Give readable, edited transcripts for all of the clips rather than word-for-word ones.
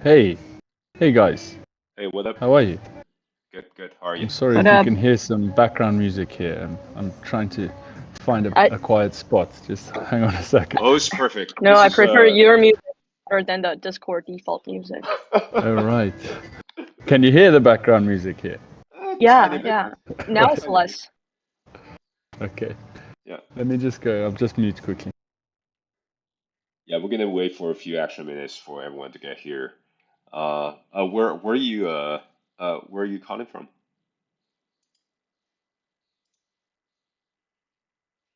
Hey, hey guys, Hey, what up? how are you? Good, good. How are you? I'm sorry What if you up? can hear some background music here. I'm trying to find I a quiet spot. Just hang on a second. Oh, it's perfect. no, This I is prefer your music better than the Discord default music. All right. Can you hear the background music here? a tiny Yeah, bit, yeah. Now Right. it's tiny bit. less. Okay. Yeah, Let me just go. I'll just mute quickly. yeah. We're gonna wait for a few extra minutes for everyone to get here. Where are you where are you calling from?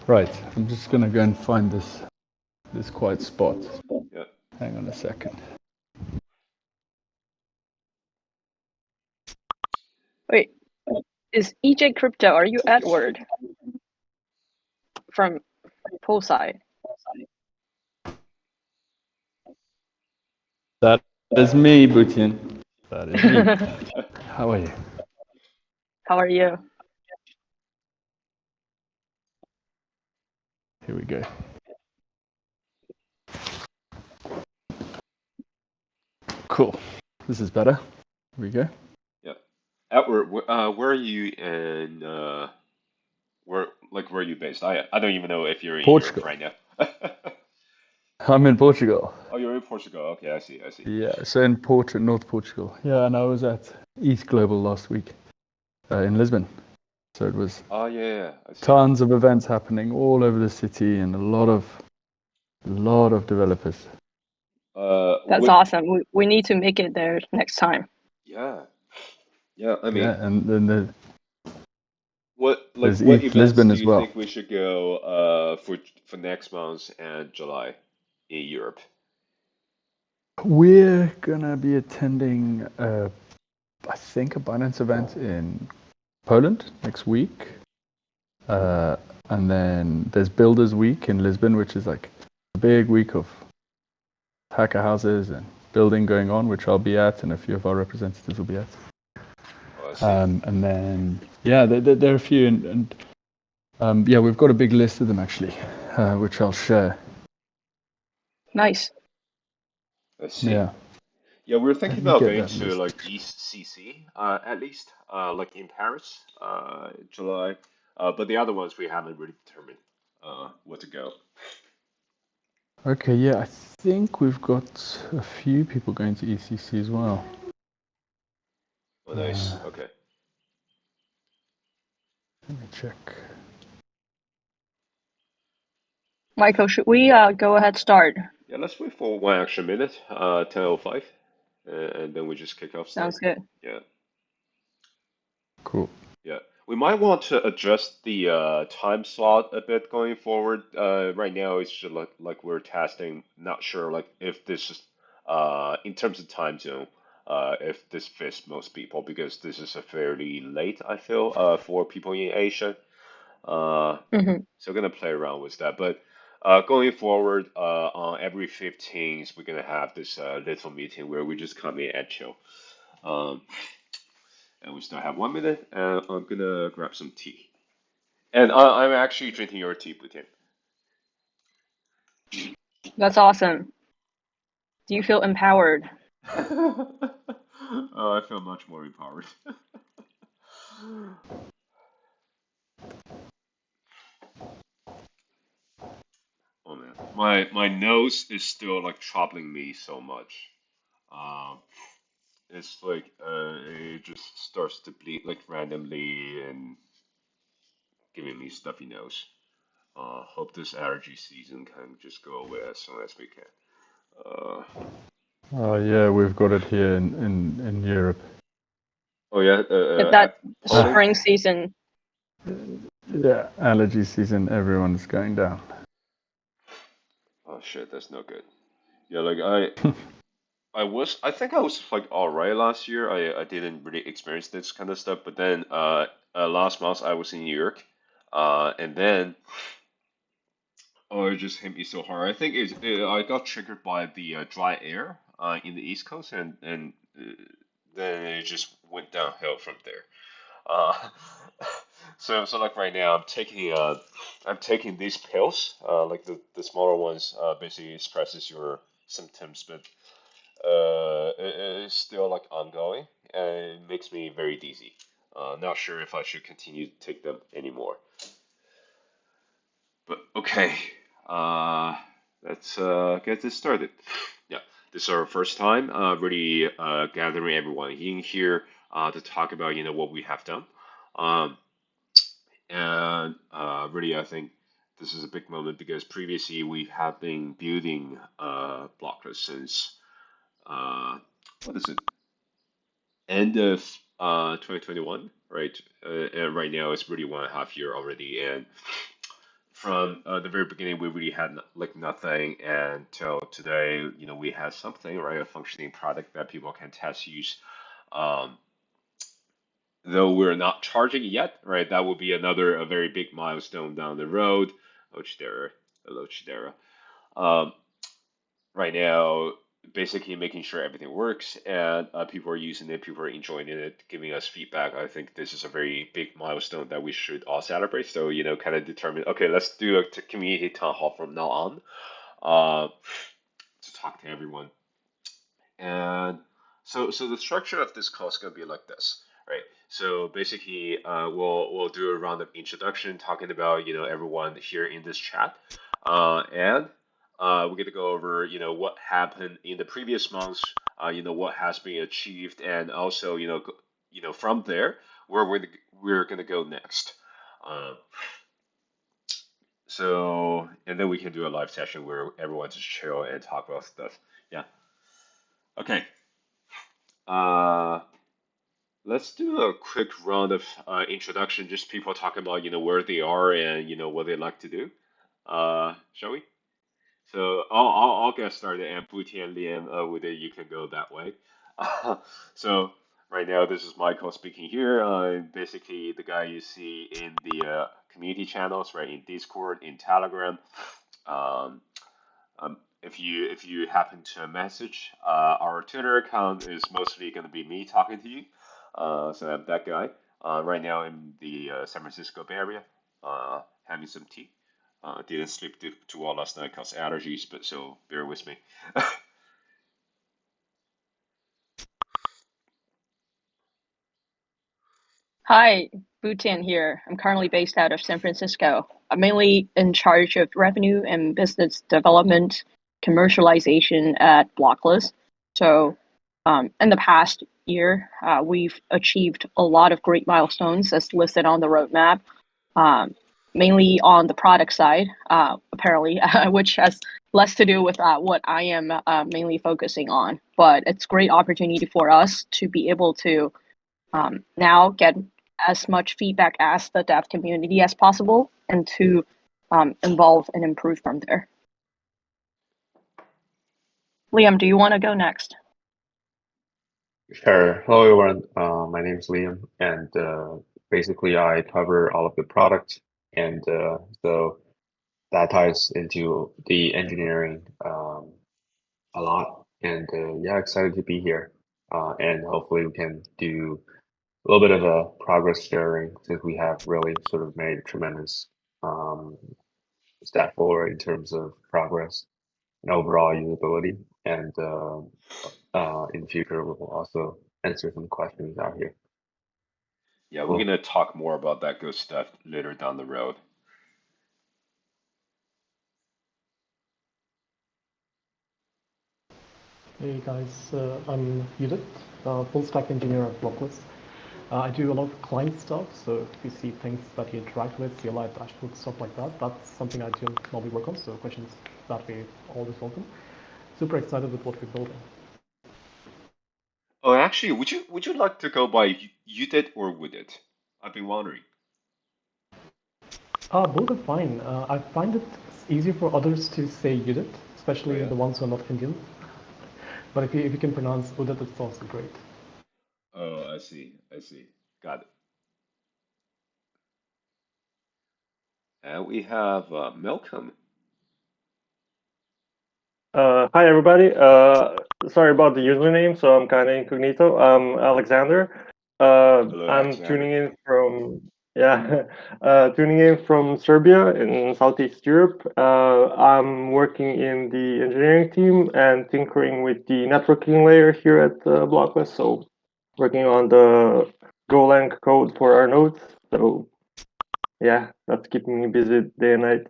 Right. I'm just gonna go and find this quiet spot. Yeah. Hang on a second. Wait, is EJ Crypto? Are you Edward from Poolside? That is me, Butyin. That is me. How are you? How are you? Here we go. Cool. This is better. Here we go. Yeah. Edward, where are you and where are you based? I don't even know if you're in Europe Portugal. right now. I'm in Portugal. Oh, you're in Portugal. Okay, I see, I see. Yeah, so in North Portugal. Yeah, and I was at East Global last week in Lisbon. So it was Oh yeah, I see. tons of events happening all over the city and a lot of developers. That's What? awesome. We need to make it there next time. Yeah, yeah. I mean, Yeah, and then there's what ETH events Lisbon do as you well. think we should go for next month and July in Europe? We're gonna be attending, I think, a Binance event in Poland next week, uh, and then there's Builders Week in Lisbon, which is like a big week of hacker houses and building going on, which I'll be at, and a few of our representatives will be at. Oh, I see. And then, yeah, there are a few, and yeah, we've got a big list of them actually, which I'll share. Nice. I see. Yeah, Yeah, we were thinking let me about get going that to list. like ECC at least, like in Paris, July. But the other ones we haven't really determined what to go. Okay, yeah, I think we've got a few people going to ECC as well. Oh, nice. Okay. Let me check. Michael, should we go ahead start? Yeah, let's wait for one extra minute, 10:05, and then we just kick off then. Sounds good. Yeah. Cool. Yeah, we might want to adjust the time slot a bit going forward. Right now, it's just like we're testing. Not sure like if this is in terms of time zone, if this fits most people because this is a fairly late, I feel, for people in Asia. Uh, Hmm. so gonna play around with that. But going forward, on every 15th, we're gonna have this little meeting where we just come in and chill. Um, and we still have 1 minute, and I'm gonna grab some tea. And I'm actually drinking your tea, Putin. That's awesome. Do you feel empowered? Oh, I feel much more empowered. Oh man, my nose is still like troubling me so much. Um, it's like it just starts to bleed like randomly and giving me stuffy nose. Hope this allergy season can just go away as soon as we can. Uh, Oh yeah, we've got it here in Europe. oh yeah, Get that Poland. spring season. Yeah, allergy season, everyone's going down. Oh shit, that's no good. Yeah, like I think I was like all right last year. I didn't really experience this kind of stuff, but then last month I was in New York, and then oh, it just hit me so hard. I think I got triggered by the dry air in the East Coast, and then it just went downhill from there. Uh, so like right now I'm taking these pills, like the smaller ones, basically suppresses your symptoms, but is still like ongoing, and it makes me very dizzy. Not sure if I should continue to take them anymore. But okay, uh, let's get this started. Yeah, this is our first time really gathering everyone in here to talk about what we have done. Um, and really, I think this is a big moment because previously we have been building Blockless since what is it? End of 2021, right? And right now it's really 1.5 year already, and from the very beginning we really had like nothing until today. We have something, right? A functioning product that people can test use. Um, though we're not charging yet, right? That will be another a very big milestone down the road. Oh, Chidera, hello Chidera. Um, right now, basically making sure everything works and people are using it, people are enjoying it, giving us feedback. I think this is a very big milestone that we should all celebrate. So, kind of determine, okay, let's do a community town hall from now on to talk to everyone. And so the structure of this call is going to be like this, right? So basically, we'll do a round of introduction, talking about everyone here in this chat, and we're going to go over what happened in the previous months, what has been achieved, and also from there where we're going to go next. Uh, and then we can do a live session where everyone just chill and talk about stuff. Yeah. Okay. Uh, let's do a quick round of introduction, just people talking about where they are and what they like to do. Shall we? So I'll get started, and Booty and Liam, with it, you can go that way. So right now, this is Michael speaking here. Basically, the guy you see in the community channels, right, in Discord, in Telegram. Um, if you happen to message, our Twitter account is mostly going to be me talking to you. So I'm that guy. Right now in the San Francisco Bay Area, having some tea. Didn't sleep too well last night because allergies, but so bear with me. Hi, Bhutan here. I'm currently based out of San Francisco. I'm mainly in charge of revenue and business development, commercialization at Blockless. So, in the past year, we've achieved a lot of great milestones as listed on the roadmap, um, mainly on the product side, apparently, which has less to do with what I am mainly focusing on. But it's a great opportunity for us to be able to now get as much feedback as the dev community as possible and to involve and improve from there. Liam, do you want to go next? Sure. Hello, everyone. My name is Liam, and basically I cover all of the product, and so that ties into the engineering a lot. And yeah, excited to be here. And hopefully we can do a little bit of a progress sharing since we have really sort of made tremendous um, step forward in terms of progress and overall usability. And in the future, we will also answer some questions out here. Yeah, we're Cool. gonna talk more about that good stuff later down the road. Hey guys, I'm Judith, full stack engineer at Blockless. I do a lot of client stuff, so if you see things that you interact with, CLI dashboards, stuff like that, that's something I do normally work on, so questions that way always welcome. Super excited with what we're building. Oh, actually, would you like to go by you did or would it? I've been wondering. Both are fine. I find it easier for others to say Judith, Oh especially yeah. the ones who are not Indian. But if you can pronounce Udit, it's also great. Oh, I see. I see. Got it. And we have Malcolm. Hi everybody. Sorry about the username, so I'm kind of incognito. I'm Alexander. Hello, I'm Alexander. tuning in from Yeah, tuning in from Serbia in Southeast Europe. I'm working in the engineering team and tinkering with the networking layer here at Blockless. So, working on the Golang code for our nodes. So, yeah, that's keeping me busy day and night.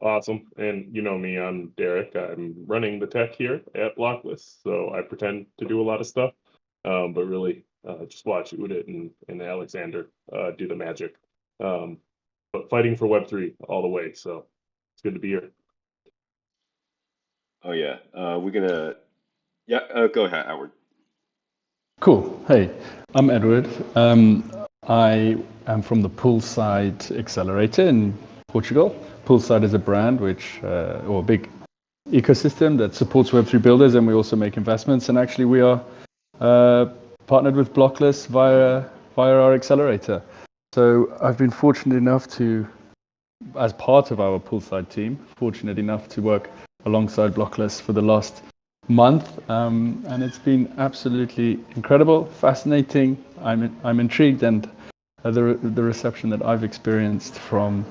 Awesome. And you know me, I'm Derek. I'm running the tech here at Blockless, so I pretend to do a lot of stuff, but really just watch Udit and Alexander do the magic. Um, but fighting for Web3 all the way, so it's good to be here. Oh yeah, we're gonna. Yeah, go ahead, Edward. Cool. Hey, I'm Edward. I am from the Poolside Accelerator in Portugal. Poolside is a brand or a big ecosystem that supports Web3 builders, and we also make investments. And actually, we are partnered with Blockless via our accelerator. So I've been fortunate enough to, as part of our Poolside team, fortunate enough to work alongside Blockless for the last month, and it's been absolutely incredible, fascinating. I'm intrigued, and the reception that I've experienced from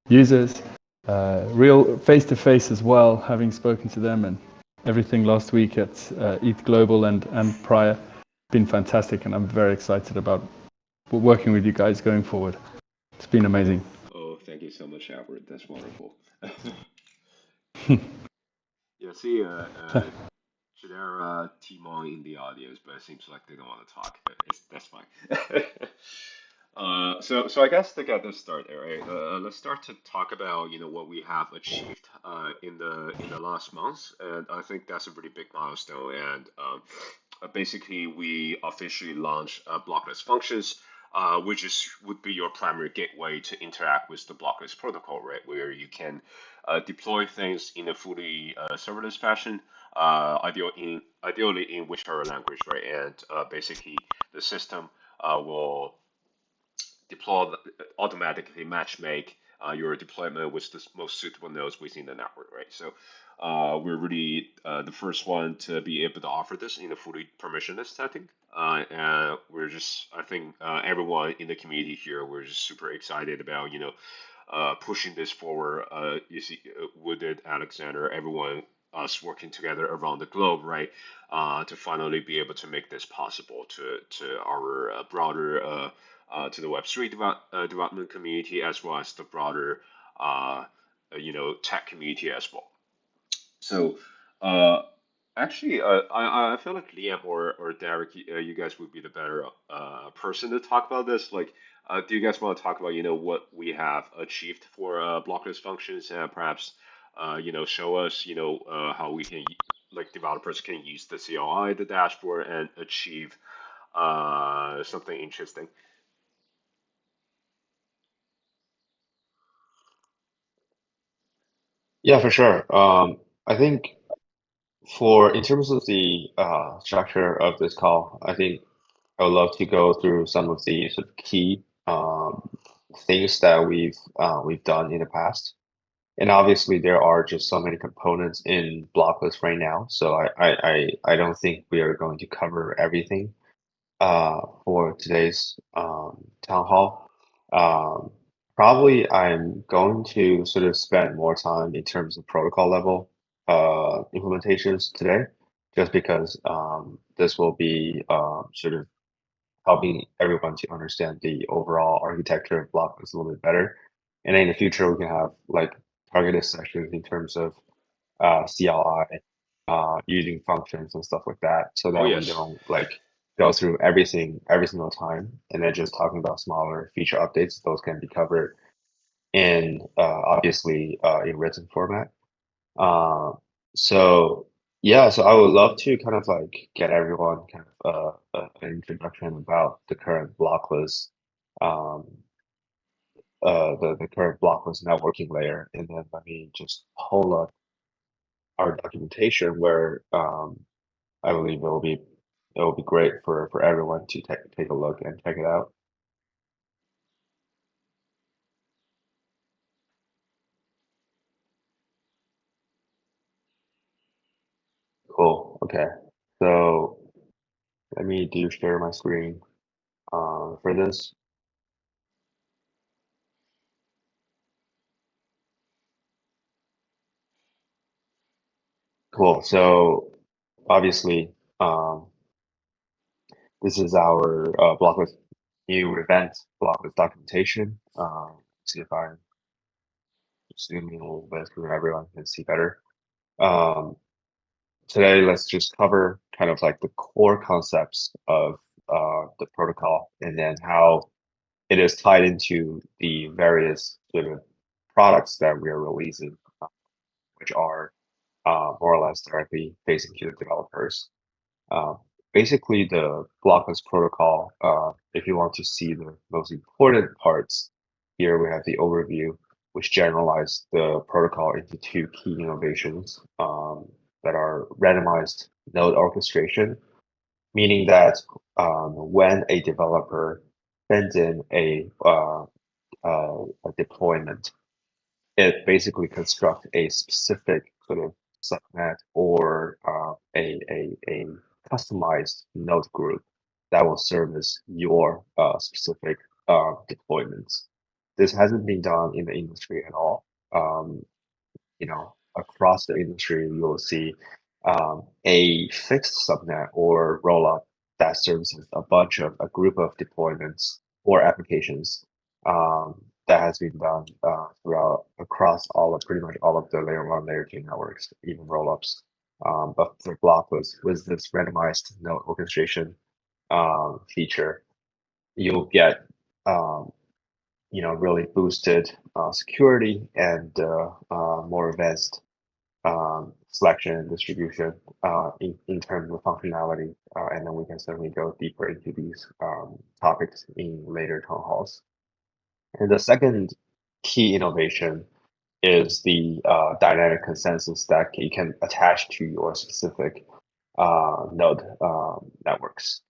users, real face to face as well, having spoken to them and everything last week at ETH Global and prior, been fantastic, and I'm very excited about working with you guys going forward. It's been amazing. Oh, thank you so much, Edward. That's wonderful. Yeah, see, Chidera, Timon in the audience, but it seems like they don't want to talk. That's fine. So I guess to get this started, right? Let's start to talk about what we have achieved in the last months, and I think that's a pretty big milestone. And basically, we officially launched blockless functions, which would be your primary gateway to interact with the blockless protocol, right? Where you can deploy things in a fully serverless fashion, ideally in whichever language, right? And basically, the system will deploy automatically match make your deployment with the most suitable nodes within the network, right? So we're really the first one to be able to offer this in a fully permissionless setting. And we're just, I think, everyone in the community here, we're just super excited about, pushing this forward. You see, Wooded, Alexander, everyone, us working together around the globe, right, to finally be able to make this possible to our broader to the Web3 development community as well as the broader tech community as well. So actually, I feel like Liam or Derek, you guys would be the better person to talk about this. Like, do you guys want to talk about what we have achieved for blockless functions and perhaps show us how we can like developers can use the CLI, the dashboard, and achieve something interesting. Yeah, for sure. I think for in terms of the structure of this call, I think I would love to go through some of the sort of key things that we've done in the past. And obviously, there are just so many components in Blockless right now, so I don't think we are going to cover everything for today's town hall. Um, Probably I'm going to sort of spend more time in terms of protocol level implementations today, just because this will be sort of helping everyone to understand the overall architecture of Blockless a little bit better. And in the future, we can have like targeted sessions in terms of CLI, using functions and stuff like that, so Oh that we yes. don't like go through everything every single time, and then just talking about smaller feature updates. Those can be covered in obviously in written format. Uh, so yeah, so I would love to kind of like get everyone kind of an introduction about the current blockless, um, the current blockless networking layer, and then let me just pull up our documentation where I believe it will be great for everyone to take a look and check it out. Cool. Okay. So let me share my screen for this. Cool. So obviously, this is our Blockless new event, Blockless documentation. See if I zoom in a little bit so everyone can see better. Today, let's just cover kind of like the core concepts of the protocol and then how it is tied into the various sort of products that we are releasing, which are more or less directly facing to the developers. Uh, Basically, the blockless protocol, if you want to see the most important parts, here we have the overview, which generalized the protocol into two key innovations that are randomized node orchestration, meaning that when a developer sends in a deployment, it basically constructs a specific sort of subnet or a customized node group that will service your specific deployments. This hasn't been done in the industry at all. Across the industry, you will see a fixed subnet or rollup that services a group of deployments or applications that has been done across pretty much all of the layer one, layer two networks, even rollups. But for Blockless, with this randomized node orchestration feature, you'll get really boosted security and more advanced selection and distribution in terms of functionality. And then we can certainly go deeper into these topics in later town halls. And the second key innovation is the dynamic consensus that you can attach to your specific node networks,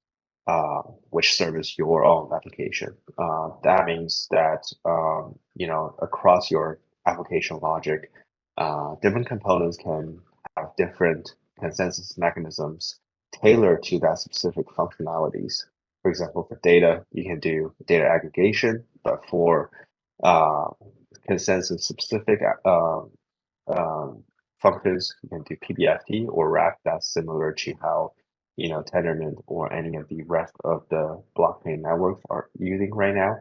which service your own application. That means that across your application logic, different components can have different consensus mechanisms tailored to that specific functionalities. For example, for data, you can do data aggregation, but for consensus specific functions, you can do PBFT or RAP. That's similar to how Tendermint or any of the rest of the blockchain networks are using right now.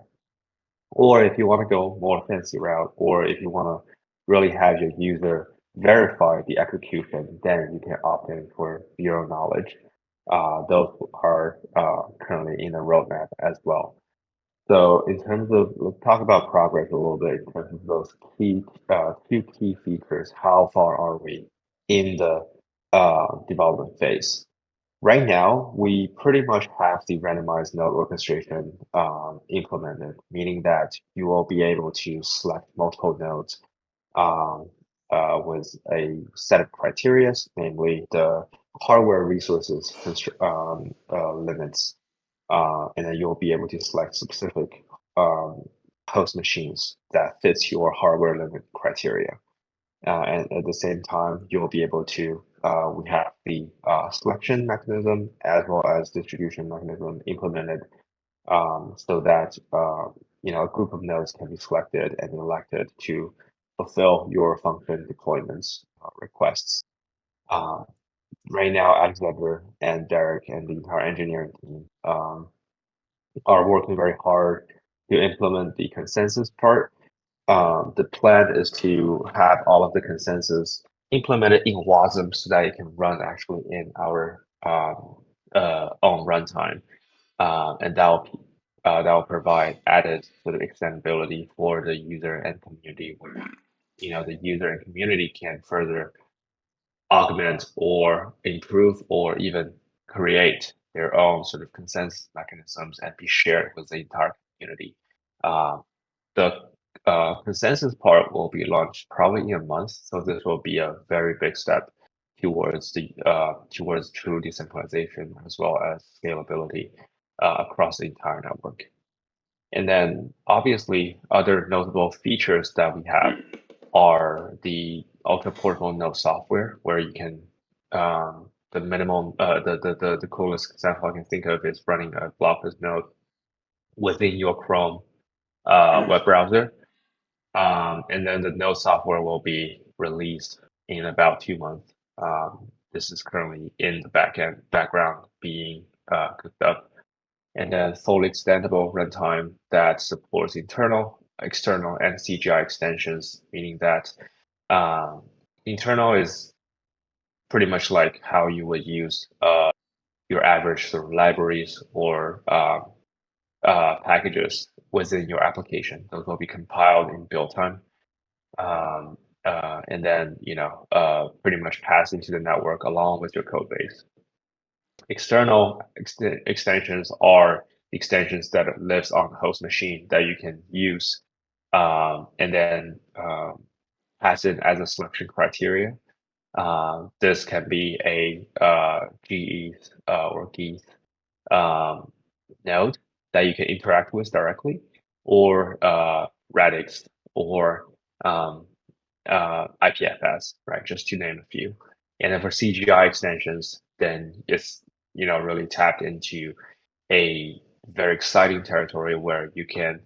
Or if you want to go more fancy route, or if you want to really have your user verify the execution, then you can opt in for zero knowledge. Those are currently in the roadmap as well. So in terms of, let's talk about progress a little bit in terms of those two key features. How far are we in the development phase? Right now, we pretty much have the randomized node orchestration implemented, meaning that you will be able to select multiple nodes with a set of criteria, namely the hardware resources limits, and then you'll be able to select specific host machines that fits your hardware limit criteria. And at the same time, you'll be able to, we have the selection mechanism as well as distribution mechanism implemented so that, a group of nodes can be selected and elected to fulfill your function deployments requests. Right now, Alexander and Derek and the entire engineering team are working very hard to implement the consensus part. The plan is to have all of the consensus implemented in WASM so that it can run actually in our own runtime, and that will provide added sort of extendability for the user and community, where the user and community can further augment or improve or even create their own sort of consensus mechanisms and be shared with the entire community. The consensus part will be launched probably in a month, so this will be a very big step towards true decentralization as well as scalability across the entire network. And then obviously other notable features that we have are the ultra portable node software, where you can the minimum the coolest example I can think of is running a Blockless node within your Chrome web browser. And then the node software will be released in about 2 months. This is currently in the background being cooked up. And then fully extendable runtime that supports internal, external, and CGI extensions, meaning that internal is pretty much like how you would use your average sort of libraries or packages within your application. Those will be compiled in build time. And then, pretty much pass into the network along with your code base. External extensions are extensions that lives on the host machine that you can use and then pass it as a selection criteria. This can be a GETH or GETH node that you can interact with directly, or Radix, or IPFS, right? Just to name a few. And then for CGI extensions, then it's really tapped into a very exciting territory where you can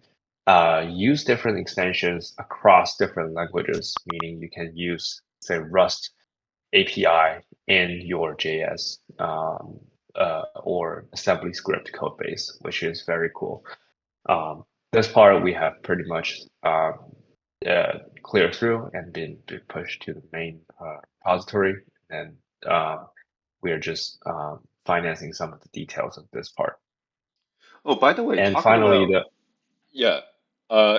use different extensions across different languages, meaning you can use, say, Rust API in your JS or assembly script code base, which is very cool. This part we have pretty much cleared through and been pushed to the main repository, and we are just financing some of the details of this part. Oh, by the way, And talking finally, about yeah,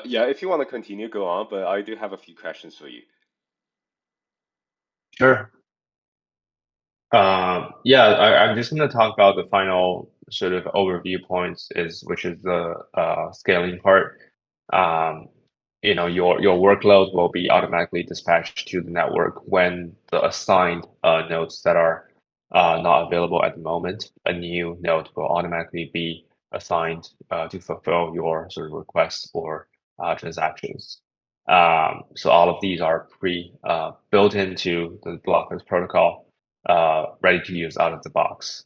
yeah. If you want to continue, go on. But I do have a few questions for you. Sure. Yeah, I'm just going to talk about the final sort of overview points, which is the scaling part. Your workload will be automatically dispatched to the network when the assigned nodes that are not available at the moment, a new node will automatically be assigned to fulfill your sort of requests or transactions. So all of these are built into the Blockless protocol, ready to use out of the box.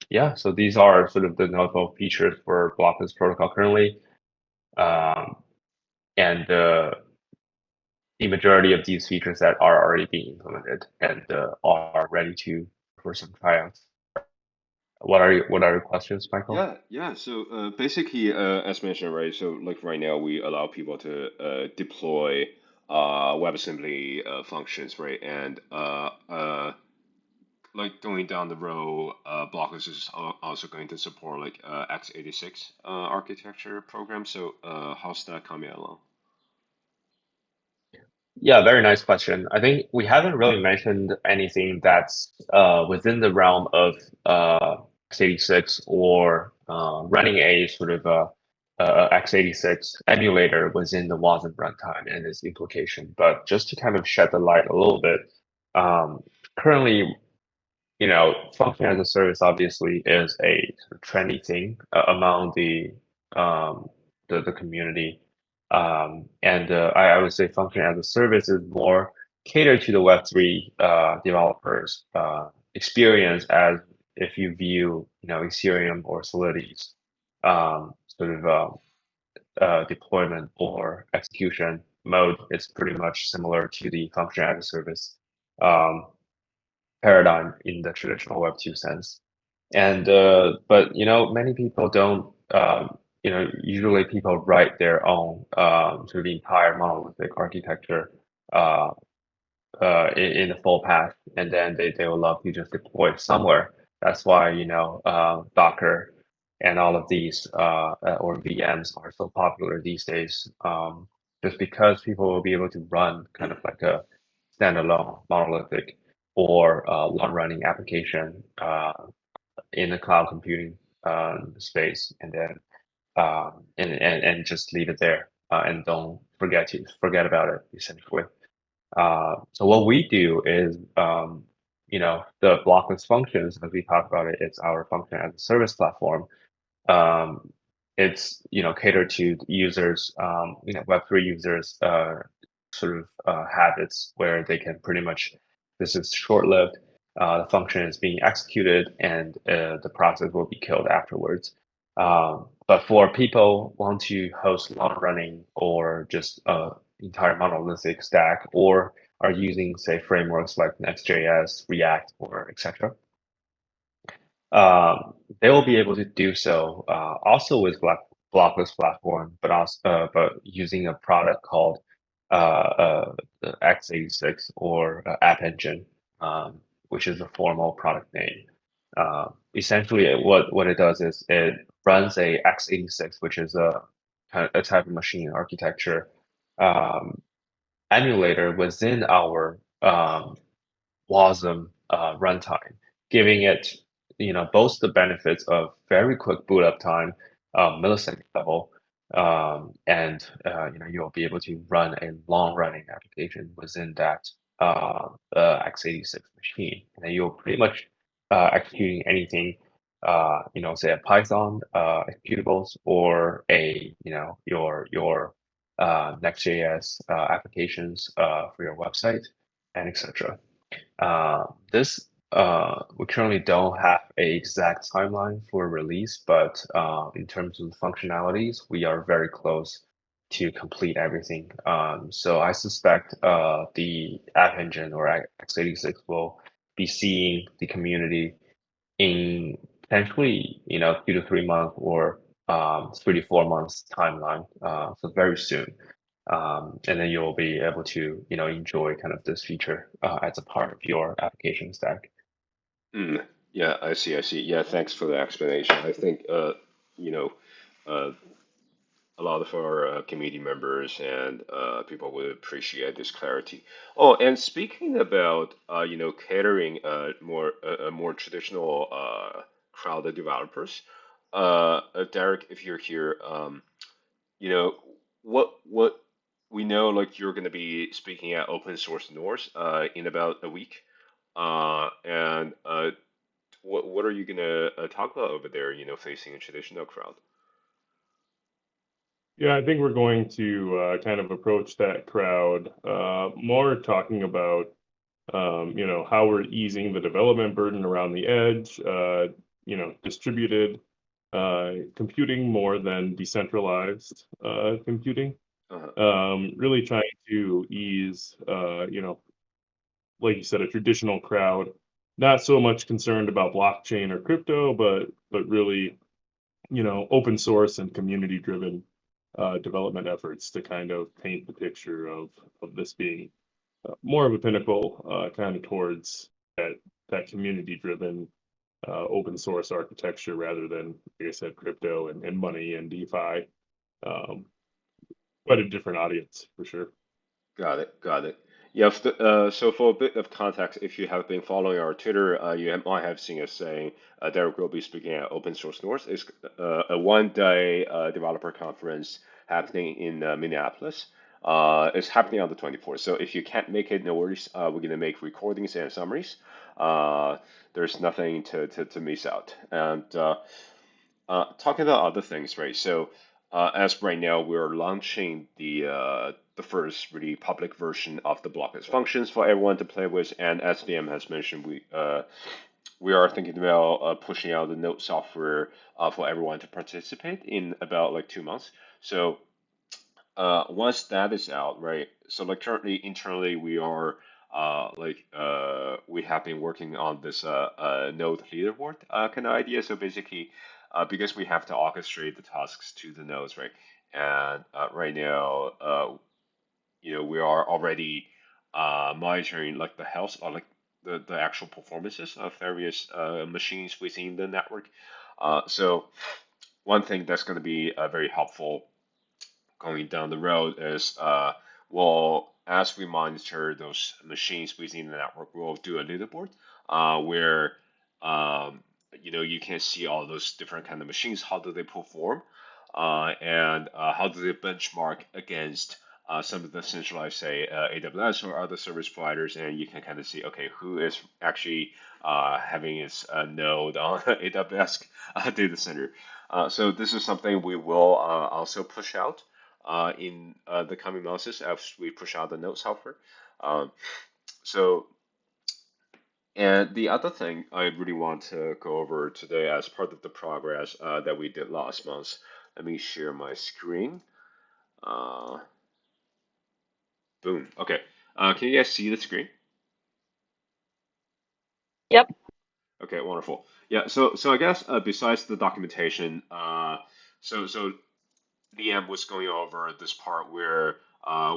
Yeah, so these are sort of the notable features for Blockless protocol currently. And the majority of these features that are already being implemented and are ready for some tryouts. What are your questions, Michael? Yeah. So basically, as mentioned, right? So like right now, we allow people to deploy WebAssembly functions, right? And like going down the road, Blockless is also going to support like x86 architecture program. So how's that coming along? Yeah, very nice question. I think we haven't really mentioned anything that's within the realm of x86 or running a sort of x86 emulator within the Wasm runtime and its implication. But just to kind of shed the light a little bit, currently, function as a service obviously is a sort of trendy thing among the community. And I would say function as a service is more catered to the Web3 developers experience, as if you view Ethereum or Solidity's sort of deployment or execution mode, it's pretty much similar to the function as a service paradigm in the traditional Web2 sense. And but many people don't. Usually people write their own sort of entire monolithic architecture in the full path, and then they will love to just deploy it somewhere. That's why Docker and all of these or VMs are so popular these days. Just because people will be able to run kind of like a standalone monolithic or long running application in the cloud computing space, and then and just leave it there and don't forget about it essentially. So what we do is, the blockless functions, as we talk about it, it's our function as a service platform. It's catered to users, Web3 users, sort of habits where they can pretty much. This is short-lived. the function is being executed, and the process will be killed afterwards. But for people who want to host long running or just entire monolithic stack, or are using, say, frameworks like Next.js, React, or etc., they will be able to do so also with Blockless platform, but also but using a product called the x86 or App Engine, which is the formal product name. Essentially, what it does is it runs a x86, which is a type of machine architecture emulator within our WASM runtime, giving it both the benefits of very quick boot up time, millisecond level, and you'll be able to run a long running application within that x86 machine, and then you're pretty much executing anything. Say a Python executables or a your Next.js applications for your website and etc. This we currently don't have a exact timeline for release, but in terms of functionalities, we are very close to complete everything. So I suspect the App Engine or x86 will be seeing the community in potentially 2 to 3 months or 3 to 4 months timeline. So very soon. And then you'll be able to enjoy kind of this feature as a part of your application stack. Mm, yeah, I see, I see. Yeah, thanks for the explanation. I think you know, uh, a lot of our community members and people would appreciate this clarity. Oh, and speaking about catering more traditional crowded developers, Derek, if you're here, you know what we know, like you're going to be speaking at Open Source North in about a week, and what are you going to talk about over there? Facing a traditional crowd. Yeah, I think we're going to kind of approach that crowd more talking about how we're easing the development burden around the edge, distributed computing more than decentralized computing. Uh-huh. Really trying to ease, like you said, a traditional crowd, not so much concerned about blockchain or crypto, but really, open source and community driven development efforts to kind of paint the picture of this being more of a pinnacle kind of towards that community driven open source architecture rather than, like I said, crypto and money and DeFi. Um, Quite a different audience for sure. Got it. Got it. Yeah. So for a bit of context, if you have been following our Twitter, might have seen us saying Derek will be speaking at Open Source North. It's a one-day developer conference happening in Minneapolis. It's happening on the 24th. So if you can't make it, no worries. We're gonna make recordings and summaries. Uh, there's nothing to miss out. And talking about other things, right? So, as right now, we're launching the first really public version of the Blockless functions for everyone to play with, and as VM has mentioned, we are thinking about pushing out the node software for everyone to participate in about like 2 months. So, once that is out, right? So like currently internally we have been working on this node leaderboard kind of idea. So basically, because we have to orchestrate the tasks to the nodes, right? And right now, we are already monitoring like the health or like the actual performances of various machines within the network. So one thing that's going to be very helpful going down the road is well, as we monitor those machines within the network, we'll do a leaderboard where you can see all those different kind of machines, how do they perform, and how do they benchmark against some of the centralized, say, AWS or other service providers, and you can kind of see, okay, who is actually having its node on AWS data center. So this is something we will also push out in the coming months as we push out the node software. Um, so And the other thing I really want to go over today as part of the progress that we did last month, let me share my screen. Uh, Boom. Okay. Can you guys see the screen? Yep. Okay, wonderful. Yeah, so I guess besides the documentation, so Liam was going over this part where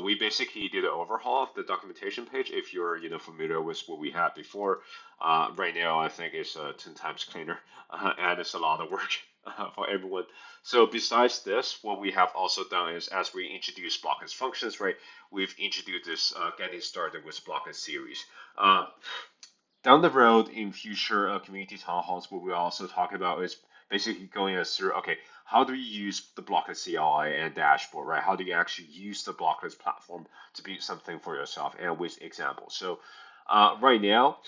we basically did an overhaul of the documentation page. If you're familiar with what we had before, right now I think it's 10 times cleaner and it's a lot of work for everyone. So besides this, what we have also done is as we introduce Blockless functions, right? We've introduced this getting started with Blockless series. Down the road in future community town halls, what we also talk about is basically going us through, okay, how do you use the Blockless CLI and dashboard, right? How do you actually use the Blockless platform to build something for yourself and with examples? So right now,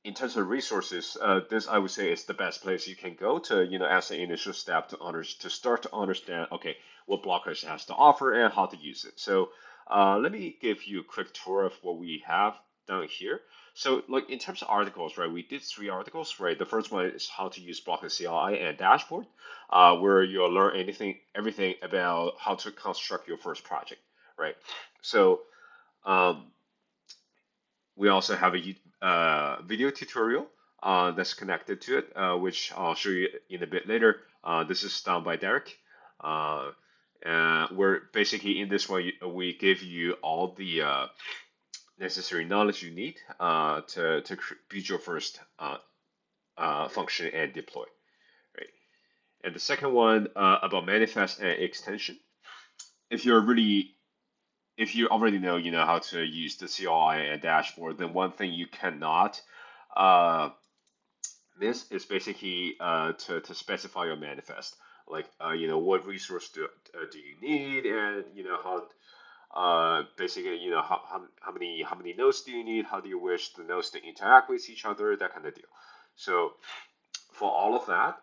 in terms of resources, this I would say is the best place you can go to, as an initial step to start to understand, okay, what Blockless has to offer and how to use it. So let me give you a quick tour of what we have down here. So like in terms of articles, right, we did 3 articles, right? The first one is how to use Blockless CLI and dashboard, where you'll learn everything about how to construct your first project, right? So um, we also have a video tutorial that's connected to it, which I'll show you in a bit later. This is done by Derek. Where basically in this one, we give you all the necessary knowledge you need to build your first function and deploy. Right? And the second one about manifest and extension. If you're really if you already know how to use the CLI and dashboard, then one thing you cannot uh, miss is basically to specify your manifest. Like what resource do you need, and how basically how many nodes do you need? How do you wish the nodes to interact with each other? That kind of deal. So for all of that,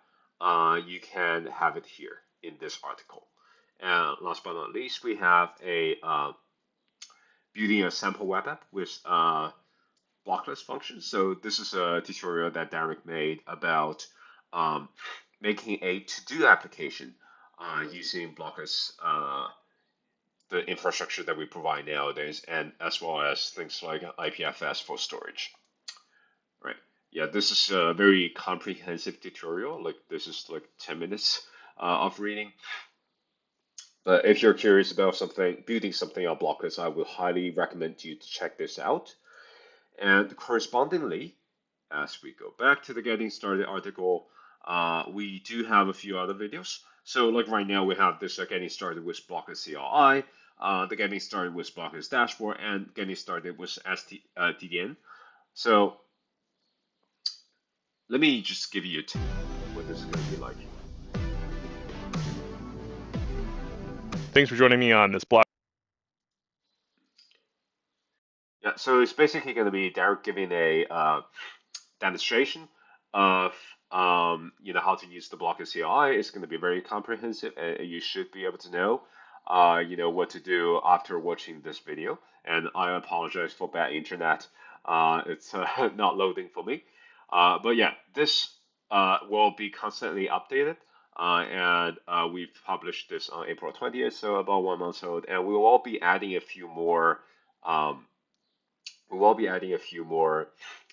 you can have it here in this article. And last but not least, we have a building a sample web app with blockless functions. So this is a tutorial that Derek made about um, making a to-do application using blockless, the infrastructure that we provide nowadays, and as well as things like IPFS for storage. Right. Yeah, this is a very comprehensive tutorial. Like this is like 10 minutes of reading. But if you're curious about building something on blockless, I would highly recommend you to check this out. And correspondingly, as we go back to the getting started article, we do have a few other videos. So like right now we have this getting started with Blockless CLI, the getting started with Blockless dashboard, and getting started with TDN. So let me just give you a taste of what this is going to be like. Thanks for joining me on this blog. Yeah, so it's basically going to be Derek giving a demonstration of how to use the Blockless CLI. It's going to be very comprehensive, and you should be able to know what to do after watching this video. And I apologize for bad internet. It's not loading for me. But yeah, this will be constantly updated. And we've published this on April 20th, so about 1 month old. And we will be adding a few more um,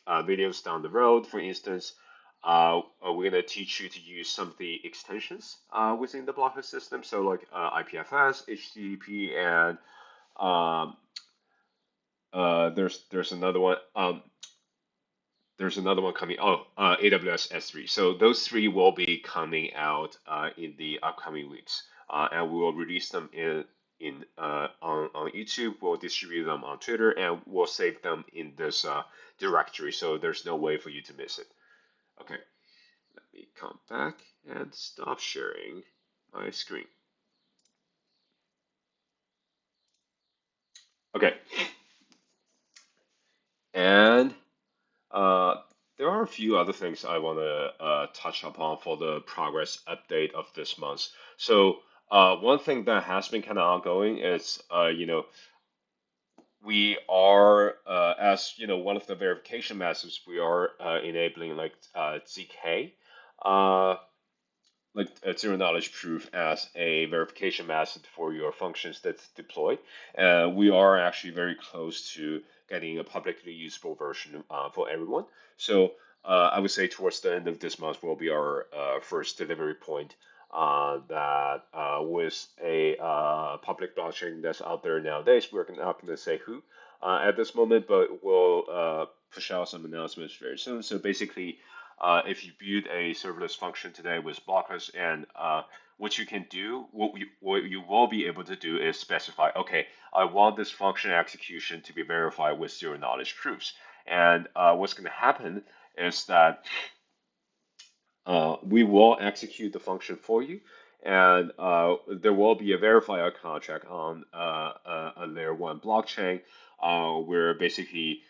videos down the road. For instance, we're going to teach you to use some of the extensions within the Blockless system. So like IPFS, HTTP, and um, there's another one. There's another one coming. Oh, AWS S3. So those 3 will be coming out in the upcoming weeks, and we will release them on YouTube. We'll distribute them on Twitter, and we'll save them in this directory. So there's no way for you to miss it. Okay, let me come back and stop sharing my screen. Okay, and there are a few other things I want to touch upon for the progress update of this month. So one thing that has been kind of ongoing is, we are, as you know, one of the verification methods, we are enabling like ZK, uh, like a zero knowledge proof as a verification method for your functions that's deployed. We are actually very close to getting a publicly usable version for everyone. So I would say towards the end of this month will be our first delivery point. That with a public blockchain that's out there nowadays, we're not going to say who at this moment, but we'll push out some announcements very soon. So basically, if you build a serverless function today with Blockless, and what you can do, what you will be able to do is specify, okay, I want this function execution to be verified with zero knowledge proofs. And what's going to happen is that we will execute the function for you, and there will be a verifier contract on a layer one blockchain, where basically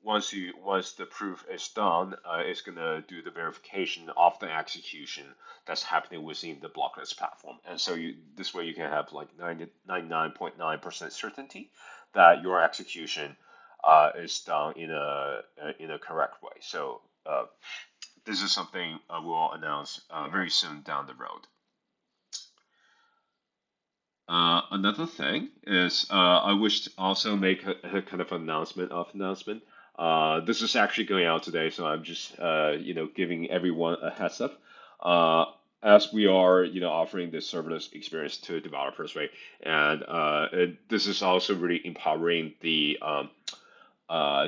once the proof is done, it's gonna do the verification of the execution that's happening within the blockless platform, and so this way you can have like 99.9% certainty that your execution is done in a correct way. So this is something we'll announce very soon down the road. Another thing is I wish to also make a kind of announcement. This is actually going out today, so I'm just giving everyone a heads up. As we are offering this serverless experience to developers, right? And this is also really empowering the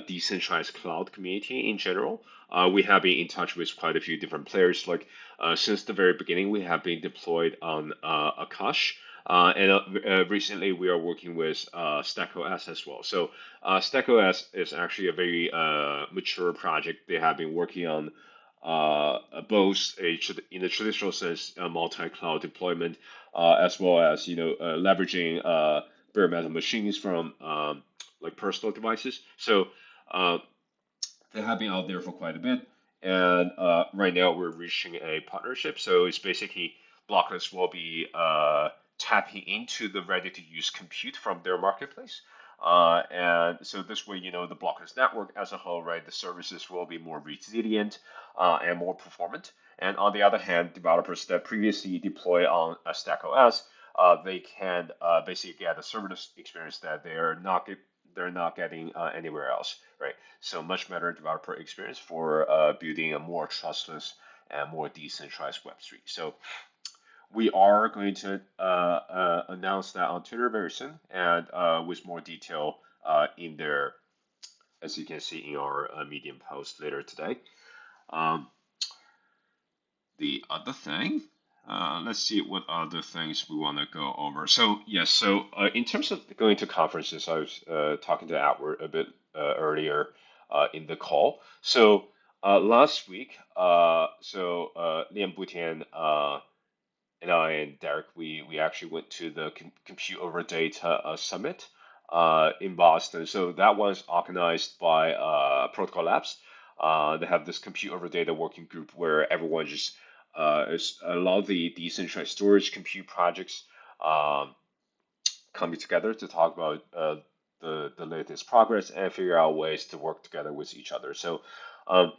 decentralized cloud community in general. We have been in touch with quite a few different players. Like since the very beginning, we have been deployed on Akash. And recently, we are working with StackOS as well. So StackOS is actually a very mature project. They have been working on both in the traditional sense, multi-cloud deployment, as well as leveraging bare metal machines from like personal devices. So uh, they have been out there for quite a bit, and right now we're reaching a partnership. So it's basically Blockless will be tapping into the ready-to-use compute from their marketplace. And so this way, the Blockless network as a whole, right, the services will be more resilient and more performant. And on the other hand, developers that previously deploy on a StackOS, they can basically get a serverless experience that they're not getting anywhere else, right? So much better developer experience for building a more trustless and more decentralized Web3. So we are going to announce that on Twitter very soon, and with more detail in there, as you can see in our Medium post later today. Um, the other thing, let's see what other things we want to go over. So yes, so in terms of going to conferences, I was talking to Outward a bit earlier in the call. So last week, Liam Butian and I and Derek, we actually went to the Compute Over Data Summit in Boston. So that was organized by Protocol Labs. They have this Compute Over Data working group where everyone just is a lot of the decentralized storage compute projects um, coming together to talk about the latest progress and figure out ways to work together with each other. So um,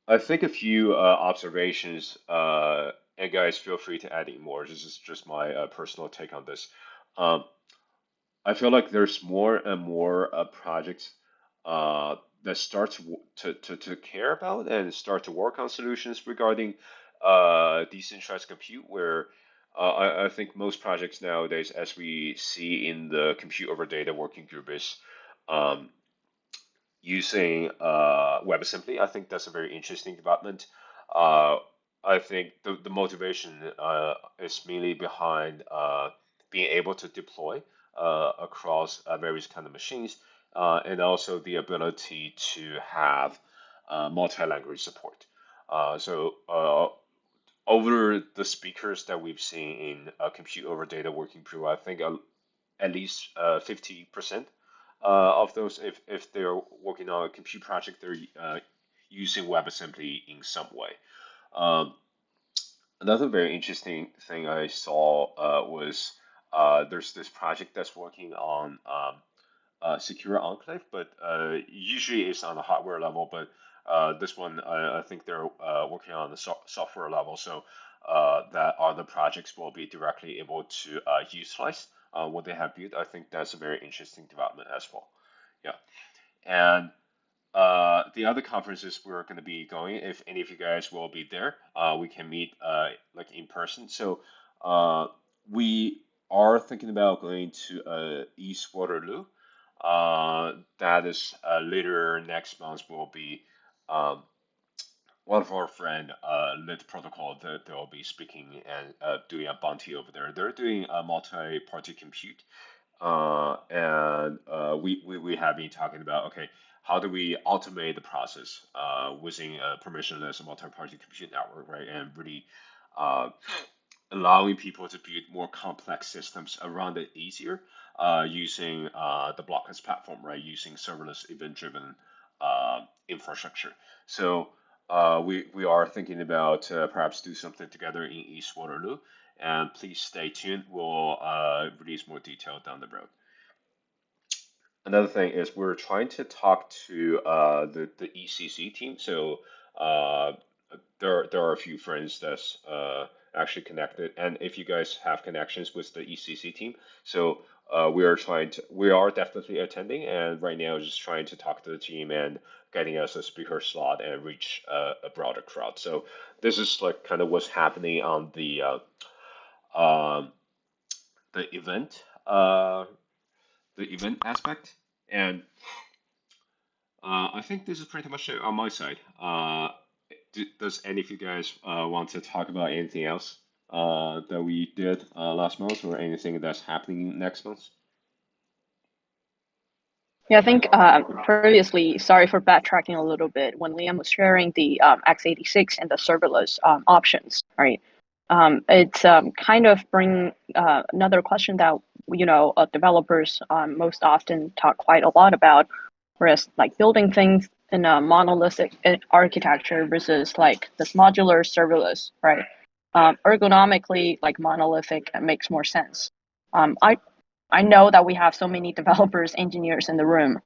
I think a few observations, and guys, feel free to add in more. This is just my personal take on this. Um, I feel like there's more and more projects that start to care about and start to work on solutions regarding decentralized compute, where I think most projects nowadays, as we see in the Compute Over Data working group, is um, using WebAssembly. I think that's a very interesting development. Uh, I think the motivation is mainly behind being able to deploy across various kind of machines, and also the ability to have multi-language support. So over the speakers that we've seen in Compute Over Data Working Group, I think at least 50% of those, if they're working on a compute project, they're using WebAssembly in some way. Um, Another very interesting thing I saw was there's this project that's working on secure enclave, but usually it's on the hardware level. But this one, I think they're working on the software level, so that other projects will be directly able to utilize what they have built. I think that's a very interesting development as well. Yeah, and the other conferences we're going to be going, if any of you guys will be there, we can meet like in person. So we are thinking about going to East Waterloo. That is later next month. Will be um, one of our friend Lit Protocol that they'll be speaking and doing a bounty over there. They're doing a multi-party compute, and we have been talking about, okay, how do we automate the process using a permissionless multi-party compute network, right? And really uh, allowing people to build more complex systems around it easier using the Blockless platform, right? Using serverless event-driven infrastructure. So we are thinking about perhaps do something together in East Waterloo. And please stay tuned. We'll release more detail down the road. Another thing is we're trying to talk to the ECC team. So uh, there are a few friends that's actually connected, and if you guys have connections with the ECC team, so we are definitely attending, and right now just trying to talk to the team and getting us a speaker slot and reach a broader crowd. So this is like kind of what's happening on the event aspect, and I think this is pretty much it on my side. Does any of you guys want to talk about anything else that we did last month, or anything that's happening next month? Yeah, I think previously, sorry for backtracking a little bit, when Liam was sharing the x86 and the serverless options, right? It's kind of bring another question that developers most often talk quite a lot about, whereas like building things in a monolithic architecture versus like this modular serverless, right? Ergonomically, like monolithic makes more sense. I know that we have so many developers, engineers in the room,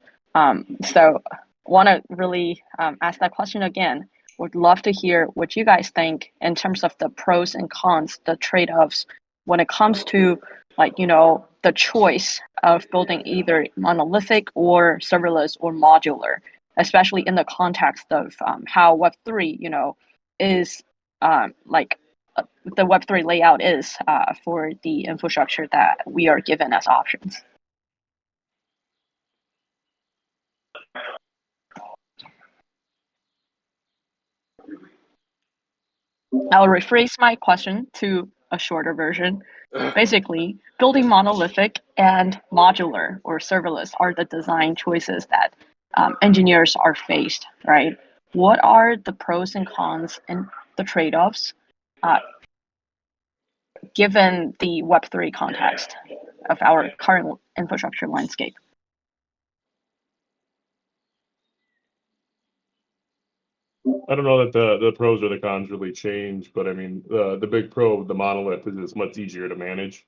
so want to really ask that question again. Would love to hear what you guys think in terms of the pros and cons, the trade-offs when it comes to the choice of building either monolithic or serverless or modular, especially in the context of how Web3, is like the Web3 layout is for the infrastructure that we are given as options. I'll rephrase my question to a shorter version. Basically, building monolithic and modular or serverless are the design choices that engineers are faced, right? What are the pros and cons and the trade-offs given the Web3 context of our current infrastructure landscape? I don't know that the pros or the cons really change, but I mean the big pro of the monolith is it's much easier to manage.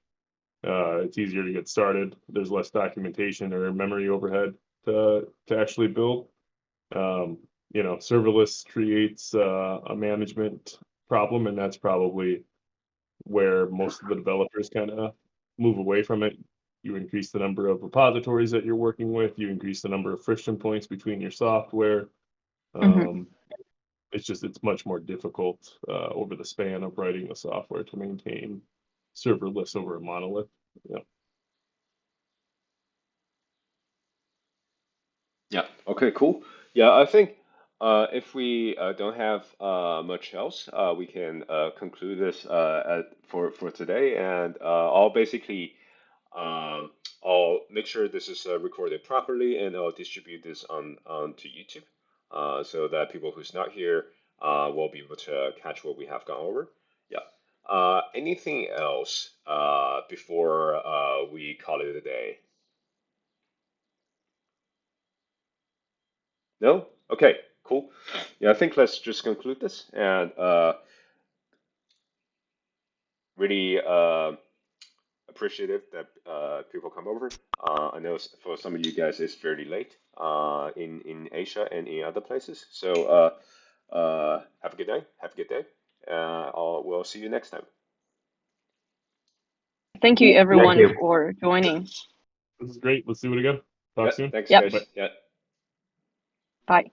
It's easier to get started. There's less documentation or memory overhead to actually build. Serverless creates a management problem, and that's probably where most of the developers kind of move away from it. You increase the number of repositories that you're working with. You increase the number of friction points between your software. Mm-hmm. It's much more difficult over the span of writing the software to maintain serverless over a monolith. Yeah. Yeah. Okay. Cool. Yeah. I think if we don't have much else, we can conclude this for today, and I'll basically I'll make sure this is recorded properly, and I'll distribute this on to YouTube, so that people who's not here will be able to catch what we have gone over. Yeah. Anything else before we call it a day? No? Okay, cool. Yeah, I think let's just conclude this, and really appreciative that people come over. I know for some of you guys it's fairly late in Asia and in other places. So have a good night. Have a good day. We'll see you next time. Thank you, Thank everyone, you. for joining. This is great. Let's do it again. Talk Yeah, soon. thanks, Yep. guys. Bye. Yeah. Bye.